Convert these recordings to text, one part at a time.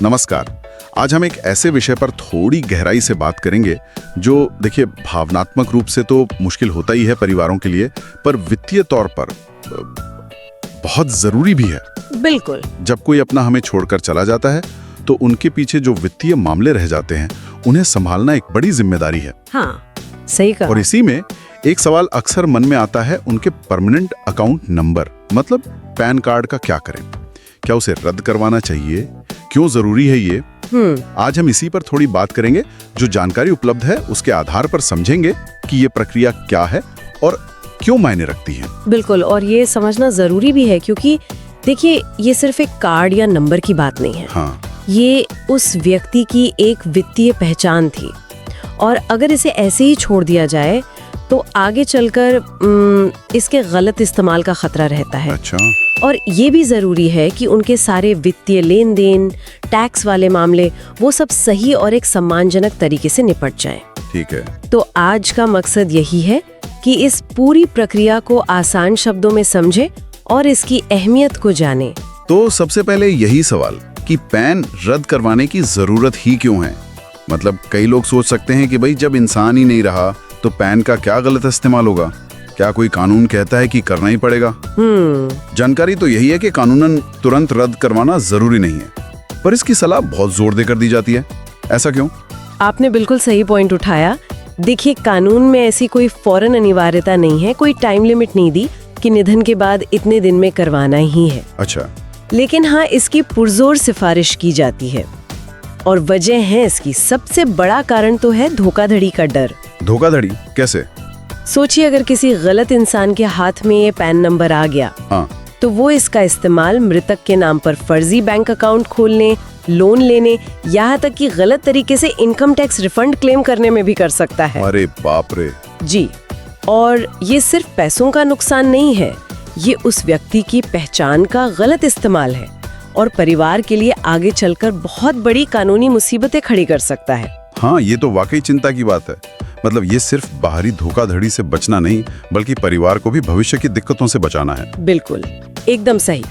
नमस्कार। आज हम एक ऐसे विषय पर थोड़ी गहराई से बात करेंगे जो देखिए भावनात्मक रूप से तो मुश्किल होता ही है परिवारों के लिए, पर वित्तीय तौर पर बहुत जरूरी भी है। बिल्कुल। जब कोई अपना हमें छोड़कर चला जाता है तो उनके पीछे जो वित्तीय मामले रह जाते हैं उन्हें संभालना एक बड़ी जिम्मेदारी है। हाँ, सही कहा। और इसी में एक सवाल अक्सर मन में आता है, उनके परमानेंट अकाउंट नंबर मतलब पैन कार्ड का क्या करें? क्या उसे रद्द करवाना चाहिए? क्यों जरूरी है ये? आज हम इसी पर थोड़ी बात करेंगे। जो जानकारी उपलब्ध है उसके आधार पर समझेंगे कि ये प्रक्रिया क्या है और क्यों मायने रखती है। बिल्कुल, और ये समझना जरूरी भी है क्योंकि देखिए ये सिर्फ एक कार्ड या नंबर की बात नहीं है। हाँ। ये उस व्यक्ति की एक वित्तीय पहचान थी और अगर इसे ऐसे ही छोड़ दिया जाए तो आगे चलकर इसके गलत इस्तेमाल का खतरा रहता है। अच्छा। और ये भी जरूरी है कि उनके सारे वित्तीय लेन देन, टैक्स वाले मामले वो सब सही और एक सम्मानजनक तरीके से निपट जाएं। ठीक है। तो आज का मकसद यही है कि इस पूरी प्रक्रिया को आसान शब्दों में समझे और इसकी अहमियत को जाने। तो सबसे पहले यही सवाल कि पैन रद्द करवाने की जरूरत ही क्यों है? मतलब कई लोग सोच सकते हैं कि भाई जब इंसान ही नहीं रहा तो पैन का क्या गलत इस्तेमाल होगा? क्या कोई कानून कहता है कि करना ही पड़ेगा? जानकारी तो यही है कि कानूनन तुरंत रद्द करवाना जरूरी नहीं है, पर इसकी सलाह बहुत जोर देकर दी जाती है। ऐसा क्यों? आपने बिल्कुल सही पॉइंट उठाया। देखिए कानून में ऐसी कोई फौरन अनिवार्यता नहीं है, कोई टाइम लिमिट नहीं दी कि निधन के बाद इतने दिन में करवाना ही है। अच्छा। लेकिन हाँ, इसकी पुरजोर सिफारिश की जाती है और वजह है इसकी सबसे बड़ा कारण तो है धोखाधड़ी का डर। धोखाधड़ी कैसे? सोचिए अगर किसी गलत इंसान के हाथ में ये पैन नंबर आ गया, हाँ, तो वो इसका इस्तेमाल मृतक के नाम पर फर्जी बैंक अकाउंट खोलने, लोन लेने, यहाँ तक कि गलत तरीके से इनकम टैक्स रिफंड क्लेम करने में भी कर सकता है। अरे बाप रे। जी, और ये सिर्फ पैसों का नुकसान नहीं है, ये उस व्यक्ति की पहचान का गलत इस्तेमाल है और परिवार के लिए आगे चलकर बहुत बड़ी कानूनी मुसीबतें खड़ी कर सकता है। हाँ, ये तो वाकई चिंता की बात है। मतलब ये सिर्फ बाहरी धोखाधड़ी से बचना नहीं, बल्कि परिवार को भी भविष्य की दिक्कतों से बचाना है। बिल्कुल, एकदम सही।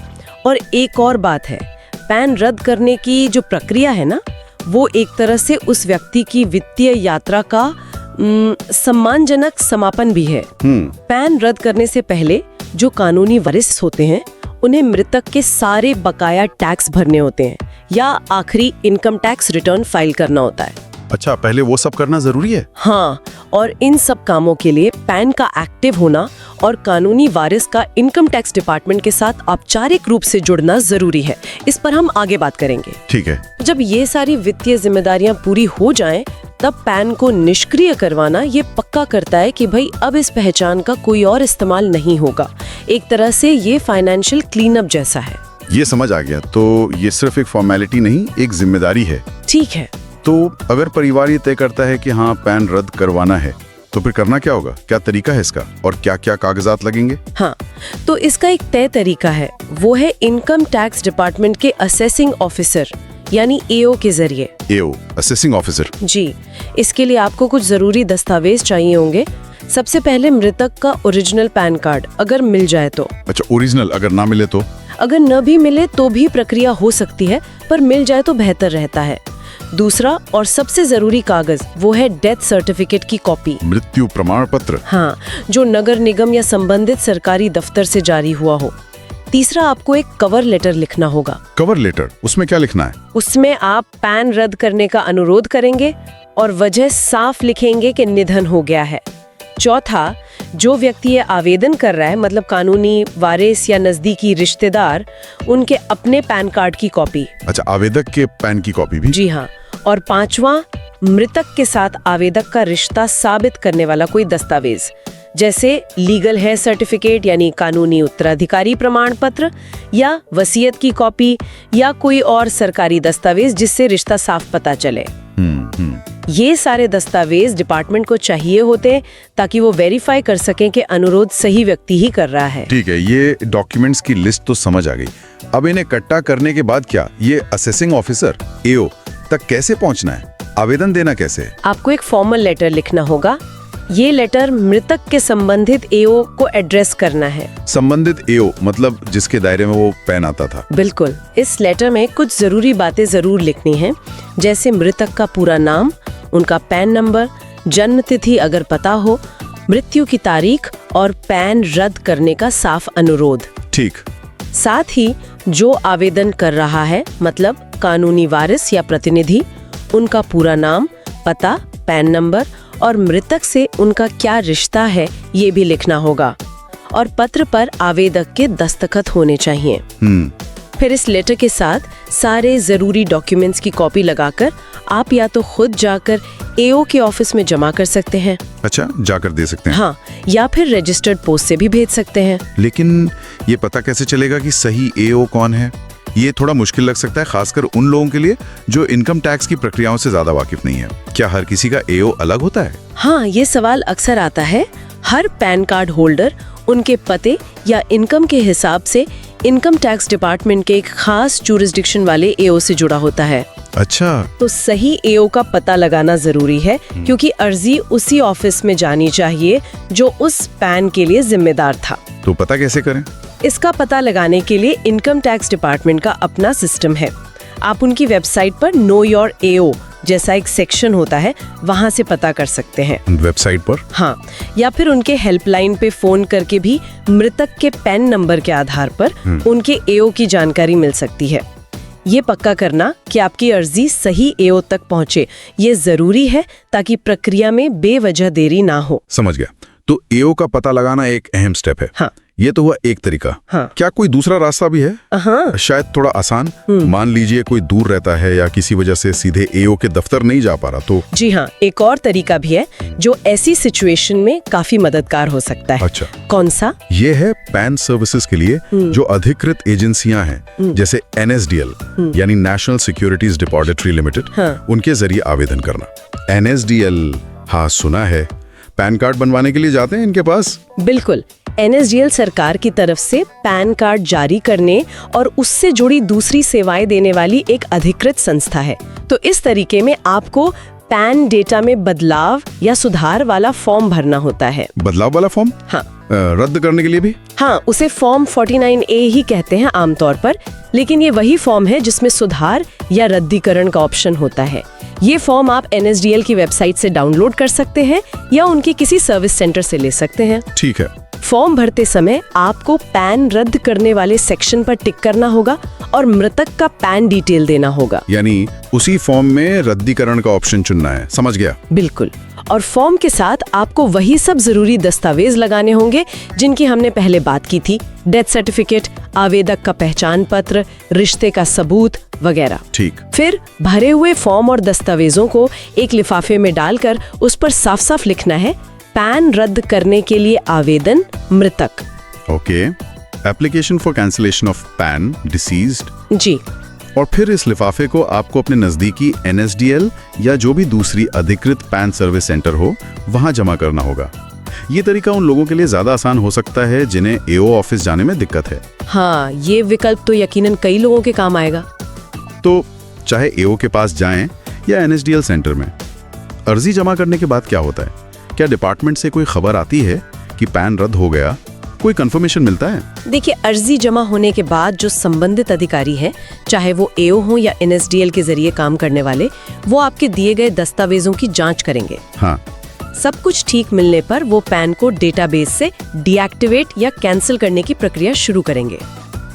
और एक और बात है, पैन रद्द करने की जो प्रक्रिया है ना, वो एक तरह से उस व्यक्ति की वित्तीय यात्रा का सम्मानजनक समापन भी है। पैन रद्द करने से पहले जो कानूनी वारिस होते हैं उन्हें मृतक के सारे बकाया टैक्स भरने होते हैं या आखिरी इनकम टैक्स रिटर्न फाइल करना होता है। अच्छा, पहले वो सब करना जरूरी है? हाँ, और इन सब कामों के लिए पैन का एक्टिव होना और कानूनी वारिस का इनकम टैक्स डिपार्टमेंट के साथ औपचारिक रूप से जुड़ना जरूरी है। इस पर हम आगे बात करेंगे। ठीक है। जब ये सारी वित्तीय जिम्मेदारियां पूरी हो जाएं, तब पैन को निष्क्रिय करवाना ये पक्का करता है कि भाई अब इस पहचान का कोई और इस्तेमाल नहीं होगा। एक तरह से ये फाइनेंशियल क्लीन अप जैसा है। ये समझ आ गया। तो ये सिर्फ एक फॉर्मेलिटी नहीं, एक जिम्मेदारी है। ठीक है। तो अगर परिवार ये तय करता है कि हाँ पैन रद्द करवाना है, तो फिर करना क्या होगा? क्या तरीका है इसका और क्या क्या कागजात लगेंगे? हाँ, तो इसका एक तय तरीका है, वो है इनकम टैक्स डिपार्टमेंट के असेसिंग ऑफिसर यानी एओ के जरिए। एओ, असेसिंग ऑफिसर। जी, इसके लिए आपको कुछ जरूरी दस्तावेज चाहिए होंगे। सबसे पहले मृतक का ओरिजिनल पैन कार्ड अगर मिल जाए तो। अच्छा, ओरिजिनल अगर ना मिले तो? अगर न भी मिले तो भी प्रक्रिया हो सकती है, पर मिल जाए तो बेहतर रहता है। दूसरा और सबसे जरूरी कागज वो है डेथ सर्टिफिकेट की कॉपी, मृत्यु प्रमाण पत्र। हाँ, जो नगर निगम या संबंधित सरकारी दफ्तर से जारी हुआ हो। तीसरा, आपको एक कवर लेटर लिखना होगा। कवर लेटर, उसमें क्या लिखना है? उसमें आप पैन रद्द करने का अनुरोध करेंगे और वजह साफ लिखेंगे कि निधन हो गया है। चौथा, जो व्यक्ति ये आवेदन कर रहा है मतलब कानूनी वारिस या नजदीकी रिश्तेदार, उनके अपने पैन कार्ड की कॉपी। अच्छा, आवेदक के पैन की कॉपी भी? जी हाँ। और पांचवा, मृतक के साथ आवेदक का रिश्ता साबित करने वाला कोई दस्तावेज, जैसे लीगल हेयर सर्टिफिकेट यानी कानूनी उत्तराधिकारी प्रमाण पत्र या वसीयत की कॉपी या कोई और सरकारी दस्तावेज जिससे रिश्ता साफ पता चले। ये सारे दस्तावेज डिपार्टमेंट को चाहिए होते हैं ताकि वो वेरीफाई कर सकें कि अनुरोध सही व्यक्ति ही कर रहा है। ठीक है, ये डॉक्यूमेंट्स की लिस्ट तो समझ आ गई। अब इन्हें इकट्ठा करने के बाद क्या ये असेसिंग ऑफिसर एओ तक कैसे पहुंचना है? आवेदन देना कैसे? आपको एक फॉर्मल लेटर लिखना होगा ये लेटर मृतक के संबंधित एओ को एड्रेस करना है। संबंधित एओ मतलब जिसके दायरे में वो पैन आता था। बिल्कुल। इस लेटर में कुछ जरूरी बातें जरूर लिखनी हैं, जैसे मृतक का पूरा नाम, उनका पैन नंबर, जन्म तिथि अगर पता हो, मृत्यु की तारीख और पैन रद्द करने का साफ अनुरोध। ठीक। साथ ही जो आवेदन कर रहा है, मतलब कानूनी वारिस या प्रतिनिधि, उनका पूरा नाम, पता, पैन नंबर और मृतक से उनका क्या रिश्ता है, ये भी लिखना होगा। और पत्र पर आवेदक के दस्तखत होने चाहिए। फिर इस लेटर के साथ सारे जरूरी डॉक्यूमेंट्स की कॉपी लगाकर आप या तो खुद जाकर एओ के ऑफिस में जमा कर सकते हैं। अच्छा, जाकर दे सकते हैं। हाँ, या फिर रजिस्टर्ड पोस्ट से भी भेज सकते हैं। लेकिन ये पता कैसे चलेगा कि सही एओ कौन है? ये थोड़ा मुश्किल लग सकता है, खासकर उन लोगों के लिए जो इनकम टैक्स की प्रक्रियाओं से ज्यादा वाकिफ नहीं है। क्या हर किसी का एओ अलग होता है? हाँ, ये सवाल अक्सर आता है। हर पैन कार्ड होल्डर उनके पते या इनकम के हिसाब से इनकम टैक्स डिपार्टमेंट के एक खास जुरिस्डिक्शन वाले एओ से जुड़ा होता है। अच्छा। तो सही एओ का पता लगाना जरूरी है, क्योंकि अर्जी उसी ऑफिस में जानी चाहिए जो उस पैन के लिए जिम्मेदार था। तो पता कैसे करें? इसका पता लगाने के लिए इनकम टैक्स डिपार्टमेंट का अपना सिस्टम है। आप उनकी वेबसाइट पर नो योर एओ जैसा एक सेक्शन होता है, वहां से पता कर सकते हैं। वेबसाइट पर? हाँ, या फिर उनके हेल्पलाइन पे फोन करके भी मृतक के पैन नंबर के आधार पर उनके एओ की जानकारी मिल सकती है। ये पक्का करना कि आपकी अर्जी सही एओ तक पहुंचे, ये जरूरी है ताकि प्रक्रिया में बेवजह देरी ना हो। समझ गया। तो एओ का पता लगाना एक अहम स्टेप है। हाँ। ये तो हुआ एक तरीका। हाँ। क्या कोई दूसरा रास्ता भी है? हाँ। शायद थोड़ा आसान। मान लीजिए कोई दूर रहता है या किसी वजह से सीधे एओ के दफ्तर नहीं जा पा रहा, तो? जी हाँ, एक और तरीका भी है जो ऐसी सिचुएशन में काफी मददगार हो सकता है। अच्छा। कौन सा? ये है पैन सर्विसेज के लिए जो अधिकृत एजेंसियां हैं, जैसे NSDL यानी नेशनल सिक्योरिटीज डिपॉजिटरी लिमिटेड, उनके जरिए आवेदन करना। NSDL, हाँ सुना है। पैन कार्ड बनवाने के लिए जाते हैं इनके पास? बिल्कुल। NSDL सरकार की तरफ से पैन कार्ड जारी करने और उससे जुड़ी दूसरी सेवाएं देने वाली एक अधिकृत संस्था है। तो इस तरीके में आपको पैन डेटा में बदलाव या सुधार वाला फॉर्म भरना होता है। बदलाव वाला फॉर्म? हाँ। रद्द करने के लिए भी? हाँ, उसे फॉर्म 49A ही कहते हैं आमतौर पर, लेकिन ये वही फॉर्म है जिसमें सुधार या रद्दीकरण का ऑप्शन होता है। ये फॉर्म आप NSDL की वेबसाइट से डाउनलोड कर सकते हैं या उनके किसी सर्विस सेंटर से ले सकते हैं। ठीक है। फॉर्म भरते समय आपको पैन रद्द करने वाले सेक्शन पर टिक करना होगा और मृतक का पैन डिटेल देना होगा। यानी उसी फॉर्म में रद्दीकरण का ऑप्शन चुनना है। समझ गया। बिल्कुल। और फॉर्म के साथ आपको वही सब जरूरी दस्तावेज लगाने होंगे जिनकी हमने पहले बात की थी। डेथ सर्टिफिकेट, आवेदक का पहचान पत्र, रिश्ते का सबूत वगैरह। ठीक। फिर भरे हुए फॉर्म और दस्तावेजों को एक लिफाफे में डालकर उस पर साफ साफ लिखना है, पैन रद्द करने के लिए आवेदन, मृतक। Okay. Application for cancellation of PAN deceased. जी। और फिर इस लिफाफे को आपको अपने नजदीकी NSDL या जो भी दूसरी अधिकृत पैन सर्विस सेंटर हो, वहां जमा करना होगा। ये तरीका उन लोगों के लिए ज्यादा आसान हो सकता है जिन्हें एओ ऑफिस जाने में दिक्कत है। हाँ, ये विकल्प तो यकीनन कई लोगों के काम आएगा। तो चाहे एओ के पास जाएं या NSDL सेंटर में, अर्जी जमा करने के बाद क्या होता है? क्या डिपार्टमेंट से कोई खबर आती है कि पैन रद्द हो गया? कोई कंफर्मेशन मिलता है? देखिए, अर्जी जमा होने के बाद जो संबंधित अधिकारी है, चाहे वो एओ हो या NSDL के जरिए काम करने वाले, वो आपके दिए गए दस्तावेजों की जांच करेंगे। हाँ। सब कुछ ठीक मिलने पर वो पैन को डेटाबेस से डीएक्टिवेट या कैंसिल करने की प्रक्रिया शुरू करेंगे।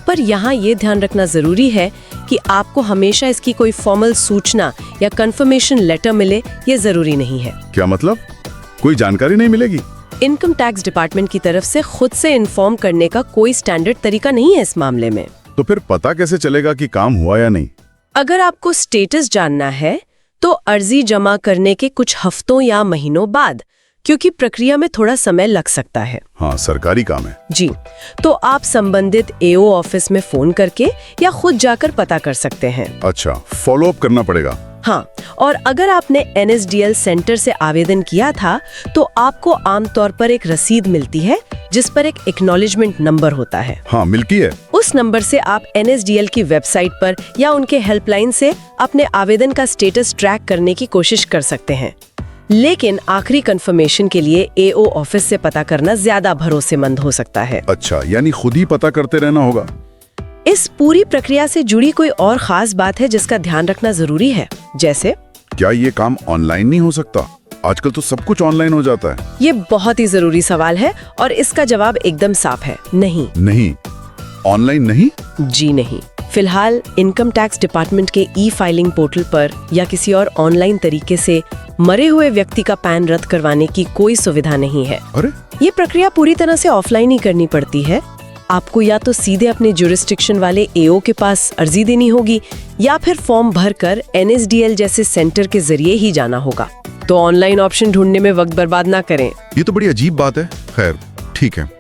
पर यहाँ ये ध्यान रखना जरूरी है कि आपको हमेशा इसकी कोई फॉर्मल सूचना या कंफर्मेशन लेटर मिले, ये जरूरी नहीं है। क्या मतलब? कोई जानकारी नहीं मिलेगी? इनकम टैक्स डिपार्टमेंट की तरफ से खुद से इन्फॉर्म करने का कोई स्टैंडर्ड तरीका नहीं है इस मामले में। तो फिर पता कैसे चलेगा कि काम हुआ या नहीं? अगर आपको स्टेटस जानना है तो अर्जी जमा करने के कुछ हफ्तों या महीनों बाद, क्योंकि प्रक्रिया में थोड़ा समय लग सकता है। हाँ, सरकारी काम है। जी, तो आप संबंधित एओ ऑफिस में फोन करके या खुद जाकर पता कर सकते हैं। अच्छा, फॉलो अप करना पड़ेगा। हाँ, और अगर आपने NSDL सेंटर से आवेदन किया था तो आपको आमतौर पर एक रसीद मिलती है जिस पर एक एक्नॉलेजमेंट नंबर होता है। हाँ, मिलती है। उस नंबर से आप NSDL की वेबसाइट पर या उनके हेल्पलाइन से अपने आवेदन का स्टेटस ट्रैक करने की कोशिश कर सकते हैं। लेकिन आखिरी कंफर्मेशन के लिए एओ ऑफिस से पता करना ज्यादा भरोसेमंद हो सकता है। अच्छा, यानी खुद ही पता करते रहना होगा। इस पूरी प्रक्रिया से जुड़ी कोई और खास बात है जिसका ध्यान रखना जरूरी है? जैसे क्या ये काम ऑनलाइन नहीं हो सकता? आजकल तो सब कुछ ऑनलाइन हो जाता है। ये बहुत ही जरूरी सवाल है और इसका जवाब एकदम साफ है, नहीं। नहीं, ऑनलाइन नहीं? जी नहीं। फिलहाल इनकम टैक्स डिपार्टमेंट के ई फाइलिंग पोर्टल पर या किसी और ऑनलाइन तरीके से मरे हुए व्यक्ति का पैन रद्द करवाने की कोई सुविधा नहीं है। अरे, ये प्रक्रिया पूरी तरह से ऑफलाइन ही करनी पड़ती है। आपको या तो सीधे अपने जुरिस्डिक्शन वाले एओ के पास अर्जी देनी होगी या फिर फॉर्म भरकर एनएसडीएल जैसे सेंटर के जरिए ही जाना होगा। तो ऑनलाइन ऑप्शन ढूंढने में वक्त बर्बाद ना करें। ये तो बड़ी अजीब बात है। खैर, ठीक है।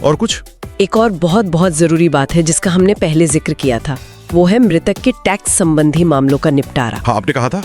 और कुछ? एक और बहुत जरूरी बात है जिसका हमने पहले जिक्र किया था, वो है मृतक के टैक्स संबंधी मामलों का निपटारा। हाँ, आपने कहा था।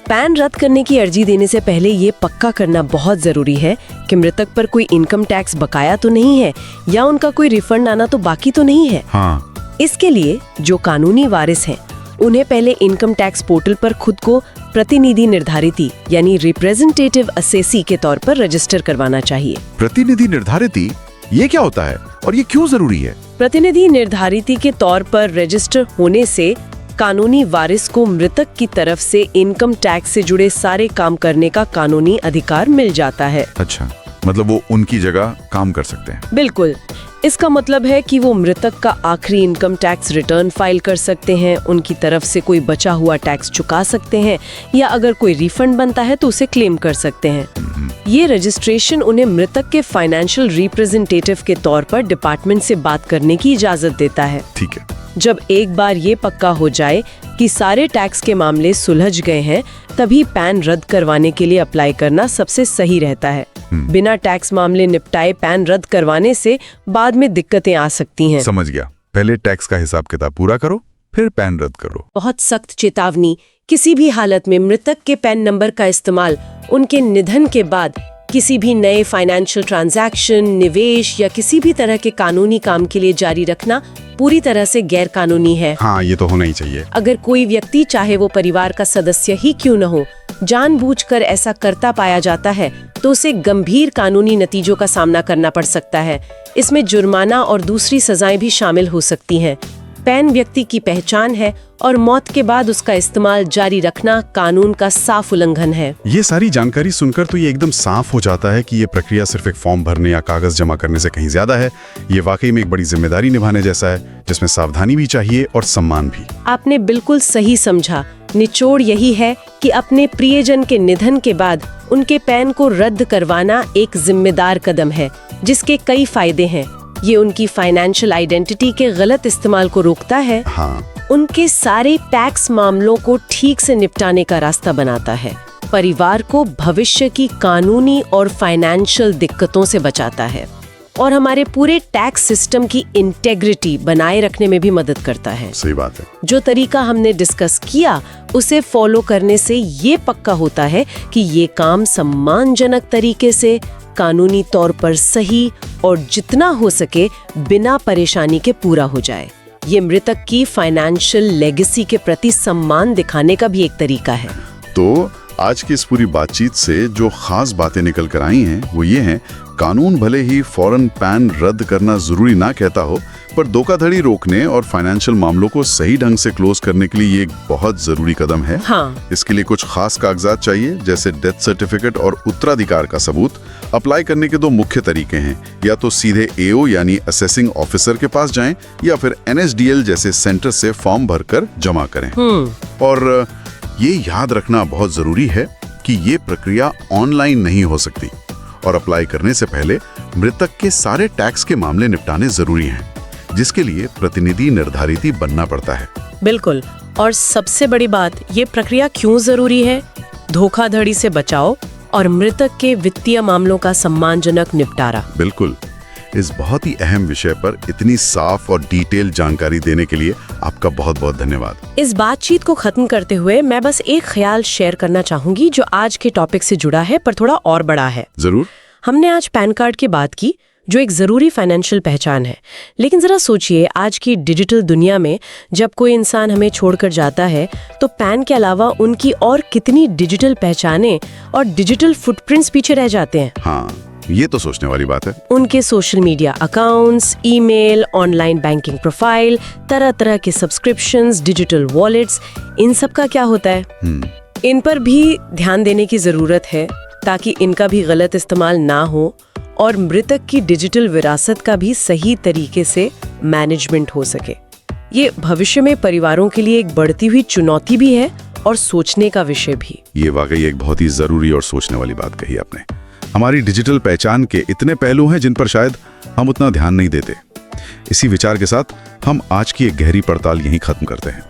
पैन रद्द करने की अर्जी देने से पहले ये पक्का करना बहुत जरूरी है कि मृतक पर कोई इनकम टैक्स बकाया तो नहीं है या उनका कोई रिफंड आना तो बाकी तो नहीं है। हाँ। इसके लिए जो कानूनी वारिस हैं, उन्हें पहले इनकम टैक्स पोर्टल पर खुद को प्रतिनिधि निर्धारिती यानी रिप्रेजेंटेटिव असेसी के तौर पर रजिस्टर करवाना चाहिए। प्रतिनिधि निर्धारिती, ये क्या होता है और ये क्यों जरूरी है? प्रतिनिधि निर्धारिती के तौर पर रजिस्टर होने से कानूनी वारिस को मृतक की तरफ से इनकम टैक्स से जुड़े सारे काम करने का कानूनी अधिकार मिल जाता है। अच्छा, मतलब वो उनकी जगह काम कर सकते हैं। बिल्कुल। इसका मतलब है कि वो मृतक का आखिरी इनकम टैक्स रिटर्न फाइल कर सकते हैं, उनकी तरफ से कोई बचा हुआ टैक्स चुका सकते हैं या अगर कोई रिफंड बनता है तो उसे क्लेम कर सकते हैं। ये रजिस्ट्रेशन उन्हें मृतक के फाइनेंशियल रिप्रेजेंटेटिव के तौर पर डिपार्टमेंट से बात करने की इजाजत देता है। ठीक है। जब एक बार ये पक्का हो जाए कि सारे टैक्स के मामले सुलझ गए हैं, तभी पैन रद्द करवाने के लिए अप्लाई करना सबसे सही रहता है। बिना टैक्स मामले निपटाए पैन रद्द करवाने से बाद में दिक्कतें आ सकती हैं। समझ गया। पहले टैक्स का हिसाब किताब पूरा करो, फिर पैन रद्द करो। बहुत सख्त चेतावनी, किसी भी हालत में मृतक के पैन नंबर का इस्तेमाल उनके निधन के बाद किसी भी नए फाइनेंशियल ट्रांजैक्शन, निवेश या किसी भी तरह के कानूनी काम के लिए जारी रखना पूरी तरह से गैर कानूनी है। हाँ, ये तो होना ही चाहिए। अगर कोई व्यक्ति, चाहे वो परिवार का सदस्य ही क्यों न हो, जानबूझकर ऐसा करता पाया जाता है तो उसे गंभीर कानूनी नतीजों का सामना करना पड़ सकता है। इसमें जुर्माना और दूसरी सजाएं भी शामिल हो सकती हैं। पैन व्यक्ति की पहचान है और मौत के बाद उसका इस्तेमाल जारी रखना कानून का साफ उल्लंघन है। ये सारी जानकारी सुनकर तो ये एकदम साफ हो जाता है कि ये प्रक्रिया सिर्फ एक फॉर्म भरने या कागज जमा करने से कहीं ज्यादा है। ये वाकई में एक बड़ी जिम्मेदारी निभाने जैसा है, जिसमें सावधानी भी चाहिए और सम्मान भी। आपने बिल्कुल सही समझा। निचोड़ यही है कि अपने प्रियजन के निधन के बाद उनके पैन को रद्द करवाना एक जिम्मेदार कदम है, जिसके कई फायदे हैं। ये उनकी फाइनेंशियल आइडेंटिटी के गलत इस्तेमाल को रोकता है। हाँ। उनके सारे टैक्स मामलों को ठीक से निपटाने का रास्ता बनाता है, परिवार को भविष्य की कानूनी और फाइनेंशियल दिक्कतों से बचाता है और हमारे पूरे टैक्स सिस्टम की इंटेग्रिटी बनाए रखने में भी मदद करता है। सही बात है। जो तरीका हमने डिस्कस किया उसे फॉलो करने से ये पक्का होता है कि ये काम सम्मानजनक तरीके से, कानूनी तौर पर सही और जितना हो सके बिना परेशानी के पूरा हो जाए। ये मृतक की फाइनेंशियल लेगेसी के प्रति सम्मान दिखाने का भी एक तरीका है। तो आज की इस पूरी बातचीत से जो खास बातें निकल कर आई हैं वो ये हैं, कानून भले ही फौरन पैन रद्द करना जरूरी ना कहता हो, पर धोखाधड़ी रोकने और फाइनेंशियल मामलों को सही ढंग से क्लोज करने के लिए ये एक बहुत जरूरी कदम है। हाँ। इसके लिए कुछ खास कागजात चाहिए, जैसे डेथ सर्टिफिकेट और उत्तराधिकार का सबूत। अप्लाई करने के दो मुख्य तरीके हैं, या तो सीधे एओ यानी असेसिंग ऑफिसर के पास जाएं या फिर एनएसडीएल जैसे सेंटर से फॉर्म भरकर जमा करें। और ये याद रखना बहुत जरूरी है कि ये प्रक्रिया ऑनलाइन नहीं हो सकती और अप्लाई करने से पहले मृतक के सारे टैक्स के मामले निपटाने जरूरी हैं, जिसके लिए प्रतिनिधि निर्धारिती बनना पड़ता है। बिल्कुल। और सबसे बड़ी बात, ये प्रक्रिया क्यों जरूरी है? धोखाधड़ी से बचाव और मृतक के वित्तीय मामलों का सम्मानजनक निपटारा। बिल्कुल। इस बहुत ही अहम विषय पर इतनी साफ और डिटेल जानकारी देने के लिए आपका बहुत बहुत धन्यवाद। इस बातचीत को खत्म करते हुए मैं बस एक ख्याल शेयर करना चाहूंगी जो आज के टॉपिक से जुड़ा है पर थोड़ा और बड़ा है। जरूर। हमने आज पैन कार्ड की बात की, जो एक ज़रूरी फाइनेंशियल पहचान है। लेकिन ज़रा सोचिए, आज की डिजिटल दुनिया में जब कोई इंसान हमें छोड़कर जाता है तो पैन के अलावा उनकी और कितनी डिजिटल पहचानें और डिजिटल फुटप्रिंट्स पीछे रह जाते हैं। हाँ, ये तो सोचने वाली बात है। उनके social media accounts, email, online banking profile, तरह तरह के सब्सक्रिप्शंस, डिजिटल वॉलेट्स, इन सब का क्या होता है? इन पर भी ध्यान देने की ज़रूरत है ताकि इनका भी गलत इस्तेमाल ना हो और मृतक की डिजिटल विरासत का भी सही तरीके से मैनेजमेंट हो सके। ये भविष्य में परिवारों के लिए एक बढ़ती हुई चुनौती भी है और सोचने का विषय भी। ये वाकई एक बहुत ही जरूरी और सोचने वाली बात कही आपने। हमारी डिजिटल पहचान के इतने पहलू हैं जिन पर शायद हम उतना ध्यान नहीं देते। इसी विचार के साथ हम आज की एक गहरी पड़ताल यहीं खत्म करते हैं।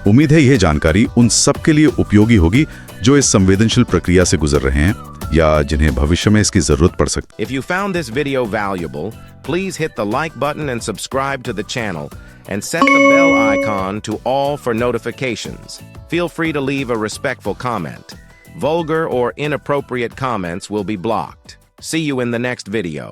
उम्मीद है यह जानकारी उन सब के लिए उपयोगी होगी जो इस संवेदनशील प्रक्रिया से गुजर रहे हैं या जिन्हें भविष्य में इसकी जरूरत पड़ सकती है। If you found this video valuable, please hit the like button and subscribe to the channel and set the bell icon to all for notifications. Feel free to leave a respectful comment. Vulgar or inappropriate comments will be blocked. See you in the next video.